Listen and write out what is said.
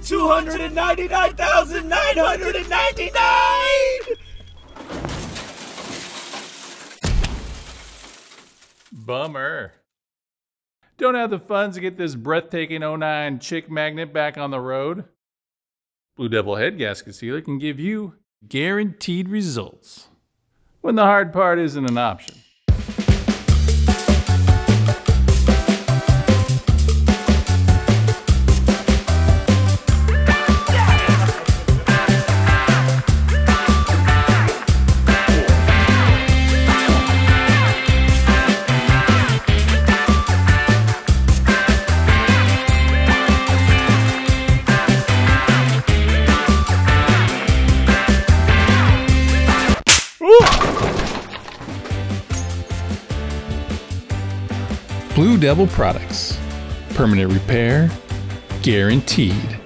$299,999! Bummer. Don't have the funds to get this breathtaking 09 chick magnet back on the road? BlueDevil Head Gasket Sealer can give you guaranteed results when the hard part isn't an option. Blue Devil products. Permanent repair guaranteed.